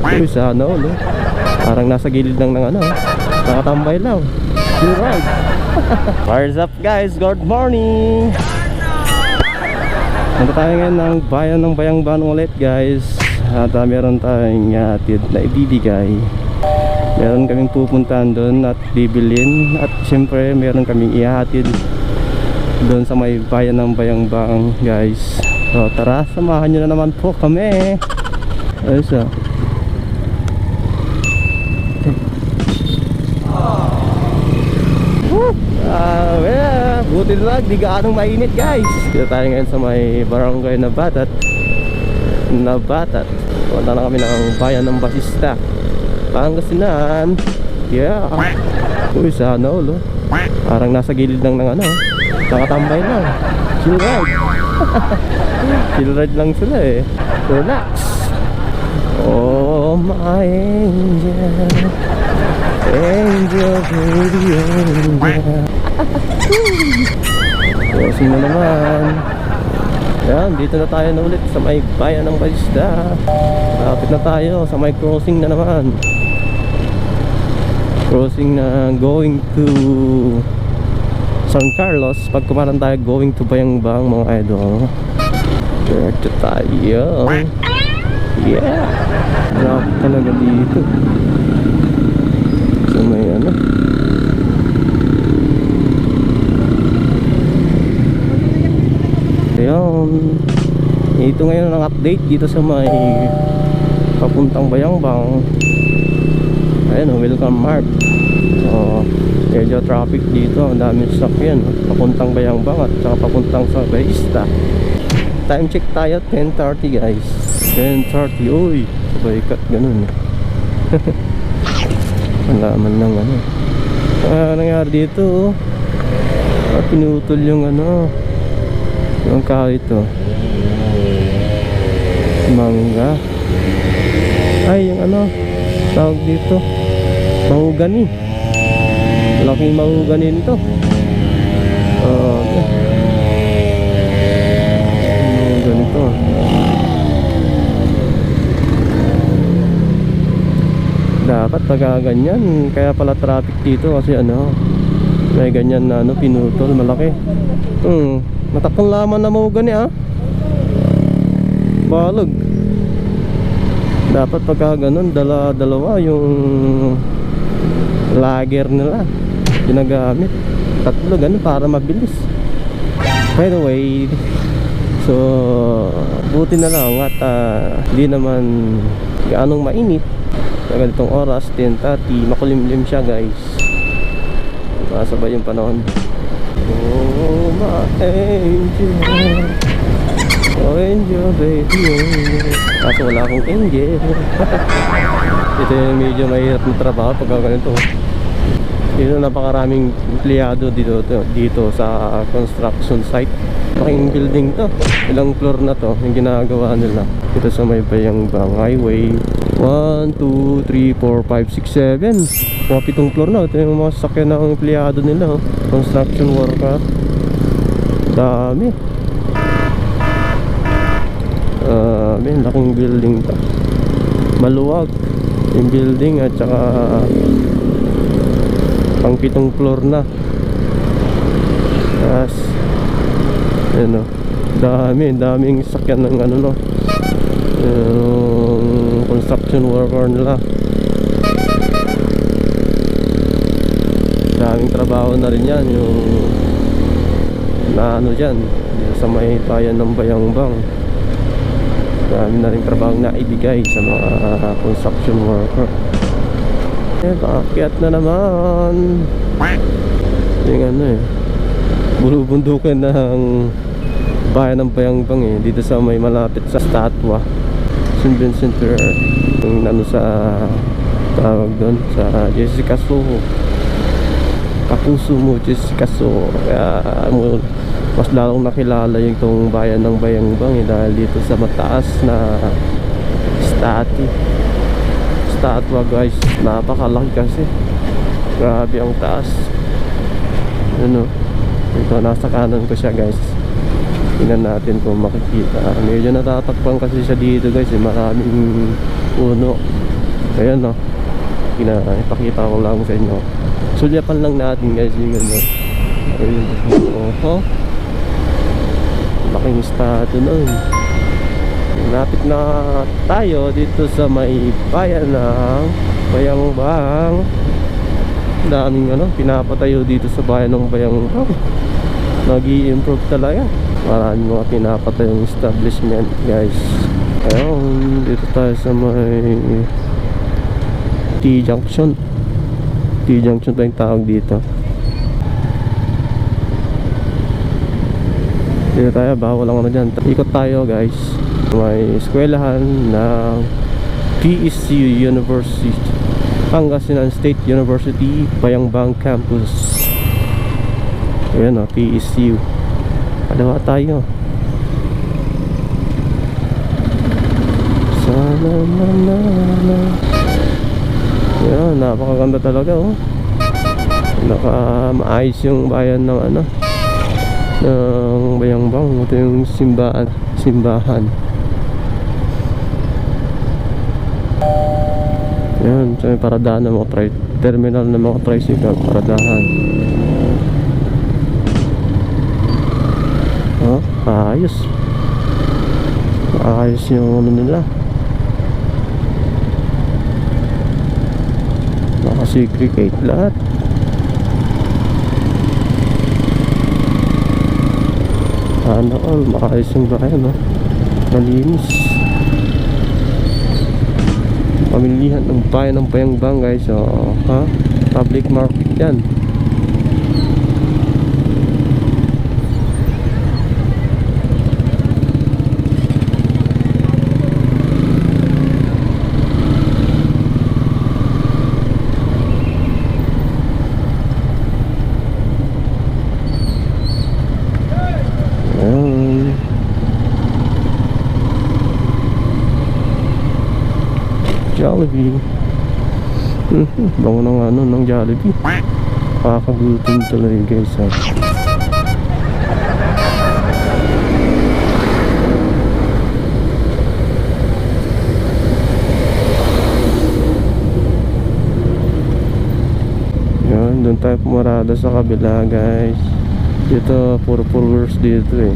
Uy, sa ano, no? Parang nasa gilid lang ng ano, nakatambay lang. Chill ride. What's up guys? Good morning! Nandito tayo ngayon ng bayan ng Bayangban ulit guys. At meron tayong hatid na ibibigay. Meron kaming pupuntahan doon at bibilin. At syempre meron kaming ihatid doon sa may bayan ng Bayangban guys. So tara, samahan nyo na naman po kami. Ayos ah. Buti na lang, di gaanong mainit guys. Dito tayo ngayon sa may barangay na Batat. Punta na kami ng bayan ng Basista, Pangasinan. Yeah. Uy, sa ano, lo? Parang nasa gilid lang ng ano, nakatambay lang. Chill ride. Chill ride lang sila eh. Relax. Oh my angel, angel baby angel. Crossing na naman. Yan, dito na tayo na ulit sa may bayan ng Basista. Lapit na tayo sa may crossing na naman. Crossing na going to San Carlos. Pag kumaran tayo going to Bayangban mga idol. Diretso tayo. Yeah. Drop talaga dito. So may ano, ayun. Ito ngayon ang update dito sa may papuntang Bayangban. Ayun, welcome mart. So medyo traffic dito, ang daming sasakyan papuntang Bayangban at saka papuntang sa Basista. Time check tayo, 10:30 guys. 10:30, uy, sabay cut, ganun. Malaman lang ano. Nangyari dito, pinutol yung ano, yung kahit ito, mangga. Ay, yung ano, tawag dito, mahugani. Laking mahugani nito. Ganito. Dapat ganyan. Kaya pala traffic dito kasi ano, may ganyan na ano, pinutol, malaki. Matakong laman na mahugani ah. Balog. Dapat pagka ganun, dalawa yung lager nila ginagamit. Tatlo ganun para mabilis. By the way, so buti na lang at hindi naman gaanong mainit. Sa ganitong oras, 10:30, makulimlim siya guys. Masabay yung panahon. Oh my angel, oh angel baby angel. Kaso wala akong angel. Ito yung medyo mahirap na trabaho pagka ganito. Dito napakaraming empleyado dito sa construction site. Malaking building to. Ilang floor na to yung ginagawa nila dito sa may Bayangban Highway. 1, 2, 3, 4, 5, 6, 7. Mga 7 floor na. Ito yung mga sasakyan ng empleyado nila. Construction worker. Dami. Laking building to. Maluwag yung building at saka pang 7 floor na. Yes. Ayan o, daming sakyan ng ano no, construction worker nila. Daming trabaho na rin yan, yung na ano dyan sa may bayan ng Bayangban. Dami na rin trabaho na ibigay sa mga construction worker. Paakyat na naman yung ano eh, bulubundukan ng bayan ng Bayangban eh, dito sa may malapit sa statwa St. Vincent Ferrer, yung ano sa tawag doon sa Jessica Soho, kapuso mo Jessica Soho. Kaya mas lalong nakilala yung itong bayan ng Bayangban eh, dahil dito sa mataas na statwa guys. Napakalaki kasi, grabe ang taas. Ano, ito nasa kanan ko siya guys. Tingnan natin kung makikita. Medyo natatakpan kasi siya dito guys eh. Maraming puno. Ayan no, ipakita ko lang sa inyo. Sulyapan lang natin guys yung ganda. Ayun, oho, laking statue nun. Lapit na tayo dito sa may bayan ng Bayambang. Daming pinapatayo dito sa bayan ng Bayambang. Nag-i-improve talaga. Maraming mga pinapatayong establishment guys. Ayun, dito tayo sa may T-Junction. T-Junction pa yung tawag dito. Dito tayo, bawal lang dyan. Ikot tayo guys. May eskwelahan ng PSU University, Pangasinan State University, Bayambang Campus. Ayan o, PSU. Kalawa tayo. Sana na. Ayan, napakaganda talaga oh. Maayos yung bayan ng ng Bayambang. Ito yung simbahan. Yan, so may paradahan ng mga terminal ng mga tricycle, paradahan. Oh, ayos. Ayos yung nila. Naka-segregate lahat. All, maayos yung bayan, no? Malinis. Pamilihan ng bayan ng Bayambang guys. So, public market yan. Jollibee. Bango ng Jollibee. Kakagutom talaga guys ha. Yan, doon tayo pumarada sa kabila guys. Dito puro followers dito eh.